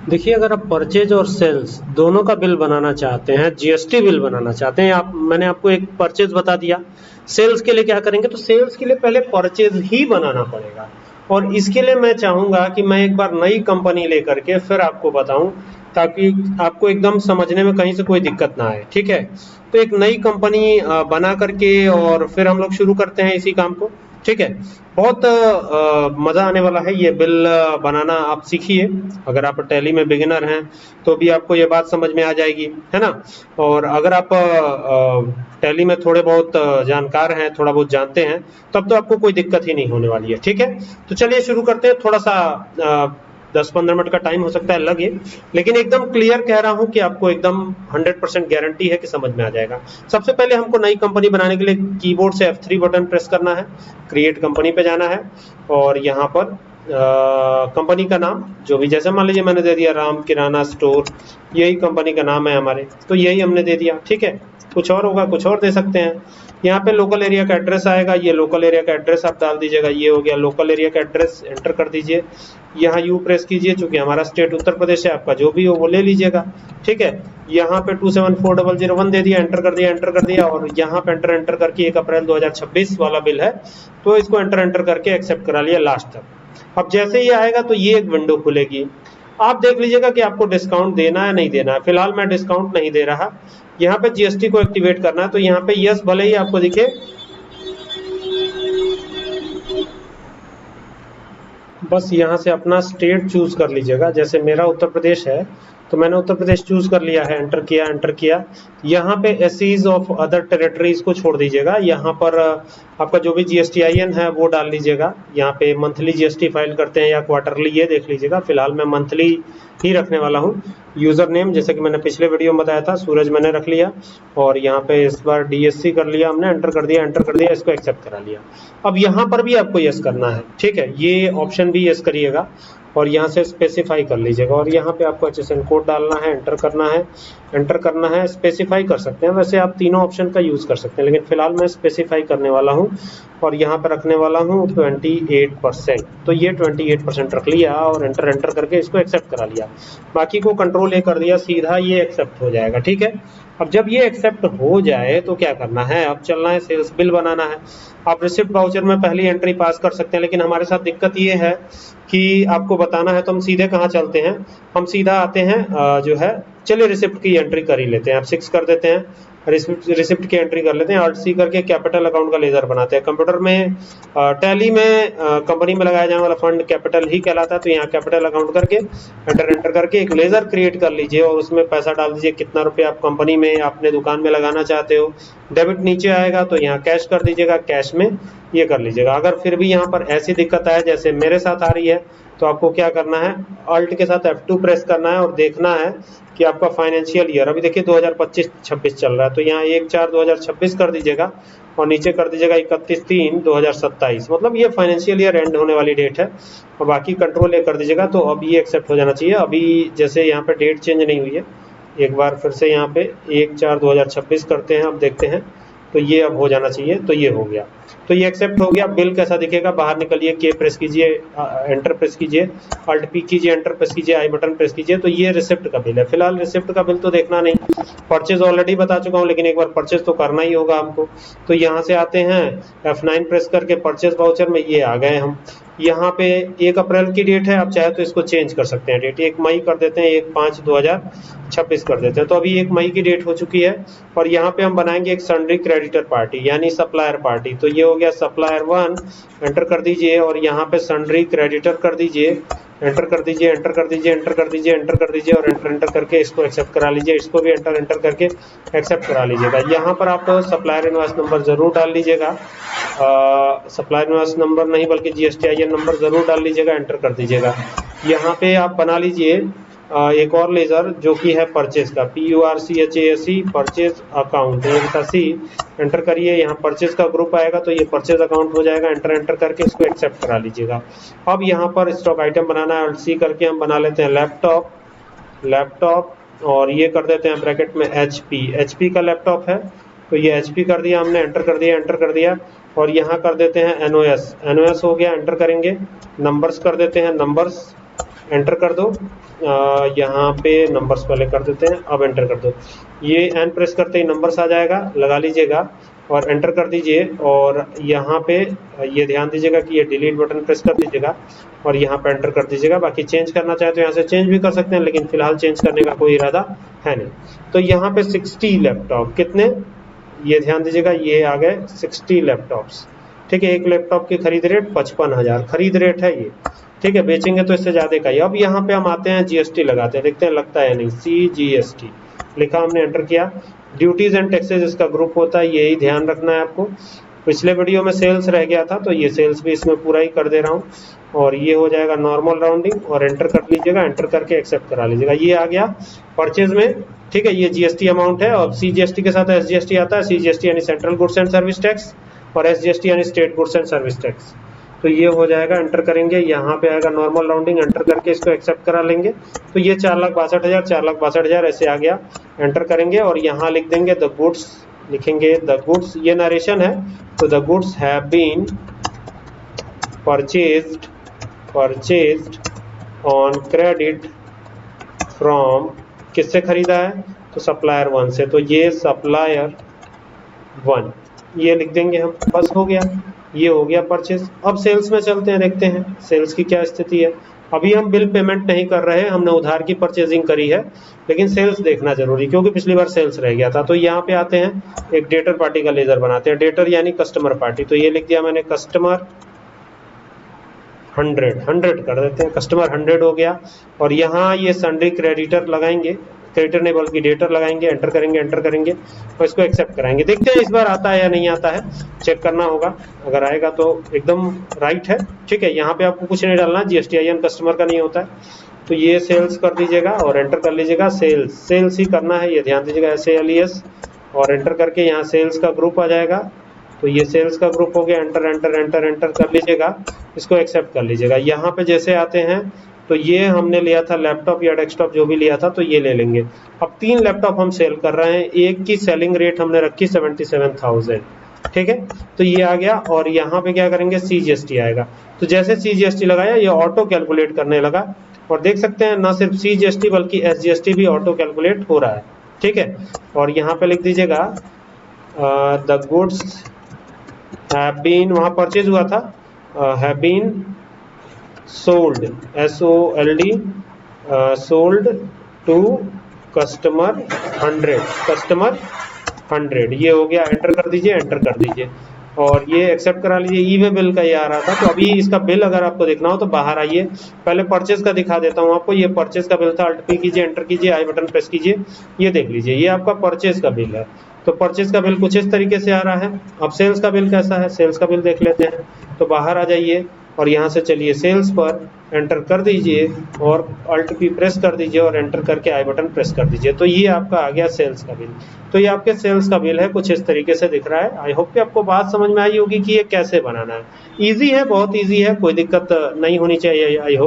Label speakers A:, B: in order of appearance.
A: देखिए, अगर आप परचेज और सेल्स दोनों का बिल बनाना चाहते हैं, जीएसटी बिल बनाना चाहते हैं, मैंने आपको एक परचेज बता दिया। सेल्स के लिए क्या करेंगे, तो सेल्स के लिए पहले परचेज ही बनाना पड़ेगा। और इसके लिए मैं चाहूंगा कि मैं एक बार नई कंपनी लेकर के फिर आपको बताऊं, ताकि आपको एकदम समझने में कहीं से कोई दिक्कत ना आए। ठीक है, तो एक नई कंपनी बना करके और फिर हम लोग शुरू करते हैं इसी काम को। ठीक है, बहुत मज़ा आने वाला है। ये बिल बनाना आप सीखिए। अगर आप टैली में बिगिनर हैं तो भी आपको ये बात समझ में आ जाएगी, है ना। और अगर आप टैली में थोड़े बहुत जानकार हैं, थोड़ा बहुत जानते हैं, तब तो आपको कोई दिक्कत ही नहीं होने वाली है। ठीक है, तो चलिए शुरू करते हैं। थोड़ा सा 10-15 मिनट का टाइम हो सकता है लगे, लेकिन एकदम क्लियर कह रहा हूं कि आपको एकदम 100% गारंटी है कि समझ में आ जाएगा। सबसे पहले हमको नई कंपनी बनाने के लिए कीबोर्ड से F3 बटन प्रेस करना है, क्रिएट कंपनी पे जाना है, और यहाँ पर कंपनी का नाम जो भी, जैसे मान लीजिए मैंने दे दिया राम किराना स्टोर, यही कंपनी का नाम है हमारे, तो यही हमने दे दिया। ठीक है, कुछ और होगा कुछ और दे सकते हैं। यहाँ पे लोकल एरिया का एड्रेस आएगा, ये लोकल एरिया का एड्रेस आप डाल दीजिएगा। ये हो गया लोकल एरिया का एड्रेस, एंटर कर दीजिए। यहाँ यू प्रेस कीजिए, चूंकि हमारा स्टेट उत्तर प्रदेश है, आपका जो भी हो वो ले लीजिएगा। ठीक है, यहाँ पे 274001 दे दिया, एंटर कर दिया, एंटर कर दिया। और यहाँ पे एंटर करके 1 अप्रैल 2026 वाला बिल है, तो इसको एंटर करके एक्सेप्ट करा लिया लास्ट तक। अब जैसे ये आएगा तो ये एक विंडो खुलेगी। आप देख लीजिएगा कि आपको डिस्काउंट देना है नहीं देना है। फिलहाल मैं डिस्काउंट नहीं दे रहा। यहाँ पे जीएसटी को एक्टिवेट करना है, तो यहाँ पे यस भले ही आपको दिखे, बस यहाँ से अपना स्टेट चूज कर लीजिएगा। जैसे मेरा उत्तर प्रदेश है तो मैंने उत्तर प्रदेश चूज कर लिया है, एंटर किया, एंटर किया। यहाँ पे एसईज ऑफ अदर टेरिटरीज को छोड़ दीजिएगा। यहाँ पर आपका जो भी जीएसटीआईएन है वो डाल लीजिएगा। यहाँ पे मंथली जीएसटी फाइल करते हैं या क्वार्टरली, ये देख लीजिएगा। फिलहाल मैं मंथली ही रखने वाला हूँ। यूजर नेम जैसे कि मैंने पिछले वीडियो में बताया था, सूरज मैंने रख लिया। और यहाँ पे इस बार डीएससी कर लिया हमने, एंटर कर दिया, एंटर कर दिया, इसको एक्सेप्ट करा लिया। अब यहाँ पर भी आपको यस करना है। ठीक है, ये ऑप्शन भी यस करिएगा और यहाँ से स्पेसिफाई कर लीजिएगा। और यहाँ पे आपको HSN कोड डालना है, एंटर करना है, एंटर करना है। स्पेसिफाई कर सकते हैं, वैसे आप तीनों ऑप्शन का यूज कर सकते हैं, लेकिन फिलहाल मैं स्पेसिफाई करने वाला हूँ और यहाँ पे रखने वाला हूँ 28%। तो ये 28% रख लिया और एंटर करके इसको एक्सेप्ट करा लिया। बाकी को कंट्रोल ए कर दिया, सीधा ये एक्सेप्ट हो जाएगा। ठीक है, अब जब ये एक्सेप्ट हो जाए तो क्या करना है, अब चलना है सेल्स बिल बनाना है। आप रिसिप्ट वाउचर में पहली एंट्री पास कर सकते हैं, लेकिन हमारे साथ दिक्कत ये है कि आपको बताना है, तो हम सीधे कहाँ चलते हैं, हम सीधा आते हैं जो है, चलिए रिसिप्ट की एंट्री कर ही लेते हैं। आप 6 कर देते हैं, रिसिप्ट की एंट्री कर लेते हैं। Alt C करके कैपिटल अकाउंट का लेजर बनाते हैं। कंप्यूटर में टैली में कंपनी में लगाया जाने वाला फंड कैपिटल ही कहलाता है, तो यहाँ कैपिटल अकाउंट करके एंटर करके एक लेजर क्रिएट कर लीजिए और उसमें पैसा डाल दीजिए, कितना रुपये आप कंपनी में अपने दुकान में लगाना चाहते हो। डेबिट नीचे आएगा तो यहाँ कैश कर दीजिएगा, कैश में ये कर लीजिएगा। अगर फिर भी यहाँ पर ऐसी दिक्कत आए जैसे मेरे साथ आ रही है, तो आपको क्या करना है, Alt के साथ F2 प्रेस करना है और देखना है कि आपका फाइनेंशियल ईयर, अभी देखिए 2025-26 चल रहा है, तो यहाँ 1/4/2026 कर दीजिएगा और नीचे कर दीजिएगा 31/3/2027। मतलब ये फाइनेंशियल ईयर एंड होने वाली डेट है। और बाकी कंट्रोल ए कर दीजिएगा, तो अब ये एक्सेप्ट हो जाना चाहिए। अभी जैसे यहाँ पे डेट चेंज नहीं हुई है, एक बार फिर से यहाँ पे 1/4/2026 करते हैं, अब देखते हैं, तो ये अब हो जाना चाहिए। तो ये हो गया, तो ये एक्सेप्ट हो गया। बिल कैसा दिखेगा, बाहर निकलिए, के प्रेस कीजिए, एंटर प्रेस कीजिए, Alt P कीजिए, एंटर प्रेस कीजिए, आई बटन प्रेस कीजिए। तो ये रिसिप्ट का बिल है। फिलहाल रिसिप्ट का बिल तो देखना नहीं, परचेज ऑलरेडी बता चुका हूँ, लेकिन एक बार परचेज तो करना ही होगा हमको। तो यहाँ से आते हैं, F9 प्रेस करके परचेज वाउचर में ये आ गए हम। यहाँ पे 1 अप्रैल की डेट है, आप चाहे तो इसको चेंज कर सकते हैं डेट, 1 मई कर देते हैं, 1/5/2026 कर देते हैं। तो अभी 1 मई की डेट हो चुकी है। और यहाँ पे हम बनाएंगे एक सन्ड्री क्रेडिटर पार्टी, यानी सप्लायर पार्टी। तो ये हो गया सप्लायर 1, एंटर कर दीजिए और यहाँ पे सन्ड्री क्रेडिटर कर दीजिए, एंटर कर दीजिए, एंटर कर दीजिए, एंटर कर दीजिए, एंटर कर दीजिए और एंटर करके इसको एक्सेप्ट करा लीजिए। इसको भी एंटर करके एक्सेप्ट करा लीजिएगा। यहाँ पर आप सप्लायर इनवॉइस नंबर जरूर डाल लीजिएगा, सप्लायर इनवॉइस नंबर नहीं बल्कि GSTIN नंबर जरूर डाल लीजिएगा, एंटर कर दीजिएगा। यहाँ पे आप बना लीजिए एक और लेजर जो कि है परचेज का, PURCHASE purchase account, see enter करिए। यहाँ परचेज का ग्रुप आएगा तो ये परचेज अकाउंट हो जाएगा। एंटर करके इसको एक्सेप्ट करा लीजिएगा। अब यहाँ पर स्टॉक आइटम बनाना है, Alt C करके हम बना लेते हैं लैपटॉप और ये कर देते हैं ब्रैकेट में HP का लैपटॉप है, तो ये HP कर दिया हमने, एंटर कर दिया और यहाँ कर देते हैं NOS हो गया, एंटर करेंगे। नंबर्स कर देते हैं, एंटर कर दो। यहाँ पे नंबर्स पहले कर देते हैं, अब एंटर कर दो। ये एन प्रेस करते ही नंबर्स आ जाएगा, लगा लीजिएगा और एंटर कर दीजिए। और यहाँ पे ये ध्यान दीजिएगा कि ये डिलीट बटन प्रेस कर दीजिएगा और यहाँ पे एंटर कर दीजिएगा। बाकी चेंज करना चाहे तो यहाँ से चेंज भी कर सकते हैं, लेकिन फिलहाल चेंज करने का कोई इरादा है नहीं। तो यहाँ पे 60 लैपटॉप, कितने, ये ध्यान दीजिएगा, ये आ गए 60 लैपटॉप्स। ठीक है, एक लैपटॉप की खरीद रेट 55,000 खरीद रेट है ये। ठीक है, बेचेंगे तो इससे ज्यादा का ही। अब यहाँ पे हम आते हैं, जीएसटी लगाते हैं, देखते हैं लगता है नहीं। CGST लिखा, हमने एंटर किया। ड्यूटीज एंड टैक्सेस इसका ग्रुप होता है, यही ध्यान रखना है आपको। पिछले वीडियो में सेल्स रह गया था, तो ये सेल्स भी इसमें पूरा ही कर दे रहा हूँ। और ये हो जाएगा नॉर्मल राउंडिंग, और एंटर कर लीजिएगा, एंटर करके एक्सेप्ट करा लीजिएगा। ये आ गया परचेज में। ठीक है, ये जीएसटी अमाउंट है। और CGST के साथ SGST आता है। CGST यानी central goods and service tax, और SGST यानी state goods and service tax. तो ये हो जाएगा, एंटर करेंगे, यहाँ पे आएगा नॉर्मल राउंडिंग, एंटर करके इसको एक्सेप्ट करा लेंगे। तो ये 4,62,000 4,62,000 ऐसे आ गया। एंटर करेंगे और यहाँ लिख देंगे द गुड्स, लिखेंगे द गुड्स, ये नरेशन है। तो the goods have been purchased on credit from, किससे खरीदा है, तो सप्लायर 1 से। तो ये सप्लायर 1, ये लिख देंगे हम, बस हो गया, ये हो गया परचेज। अब सेल्स में चलते हैं, देखते हैं सेल्स की क्या स्थिति है। अभी हम बिल पेमेंट नहीं कर रहे हैं, हमने उधार की परचेजिंग करी है, लेकिन सेल्स देखना जरूरी, क्योंकि पिछली बार सेल्स रह गया था। तो यहाँ पे आते हैं, एक डेटर पार्टी का लेजर बनाते हैं। डेटर यानी कस्टमर पार्टी, तो ये लिख दिया मैंने, कस्टमर 100 कर देते हैं, कस्टमर 100 हो गया। और यहाँ ये सन्ड्री क्रेडिटर लगाएंगे, क्रेडिटर नहीं बल्कि डेटर लगाएंगे, एंटर करेंगे, एंटर करेंगे और इसको एक्सेप्ट कराएंगे। देखते हैं इस बार आता है या नहीं आता है, चेक करना होगा। अगर आएगा तो एकदम राइट है। ठीक है, यहाँ पे आपको कुछ नहीं डालना, GSTIN कस्टमर का नहीं होता है। तो ये सेल्स कर दीजिएगा और एंटर कर लीजिएगा। सेल्स ही करना है, ये ध्यान दीजिएगा, SALES, और एंटर करके यहाँ सेल्स का ग्रुप आ जाएगा। तो ये सेल्स का ग्रुप हो गया, एंटर एंटर एंटर एंटर कर लीजिएगा, इसको एक्सेप्ट कर लीजिएगा। यहाँ पे जैसे आते हैं, तो ये हमने लिया था लैपटॉप या डेस्कटॉप जो भी लिया था, तो ये ले लेंगे। अब 3 लैपटॉप हम सेल कर रहे हैं, एक की सेलिंग रेट हमने रखी 77,000। ठीक है, तो ये आ गया। और यहाँ पे क्या करेंगे, CGST आएगा। तो जैसे CGST लगाया, ये ऑटो कैलकुलेट करने लगा। और देख सकते हैं, ना सिर्फ CGST बल्कि SGST भी ऑटो कैलकुलेट हो रहा है। ठीक है, और यहाँ पे लिख दीजिएगा द गुड्स हैव बीन, वहाँ परचेज हुआ था, have been sold, SOLD, sold to customer 100, ये हो गया। एंटर कर दीजिए, एंटर कर दीजिए और ये एक्सेप्ट करा लीजिए। ई वे बिल का ये आ रहा था, तो अभी इसका बिल अगर आपको देखना हो तो बाहर आइए, पहले परचेज का दिखा देता हूँ आपको। ये परचेज का बिल था, अल्ट P कीजिए, एंटर कीजिए, आई बटन प्रेस कीजिए, ये देख लीजिए, ये आपका परचेज का बिल है। तो परचेज का बिल कुछ इस तरीके से आ रहा है। अब सेल्स का बिल कैसा है, सेल्स का बिल देख लेते हैं। तो बाहर आ जाइए और यहाँ से चलिए सेल्स पर, एंटर कर दीजिए और अल्ट P प्रेस कर दीजिए और एंटर करके आई बटन प्रेस कर दीजिए। तो ये आपका आ गया सेल्स का बिल। तो ये आपके सेल्स का बिल है, कुछ इस तरीके से दिख रहा है। आई होप कि आपको बात समझ में आई होगी कि ये कैसे बनाना है। ईजी है, बहुत ईजी है, कोई दिक्कत नहीं होनी चाहिए। I hope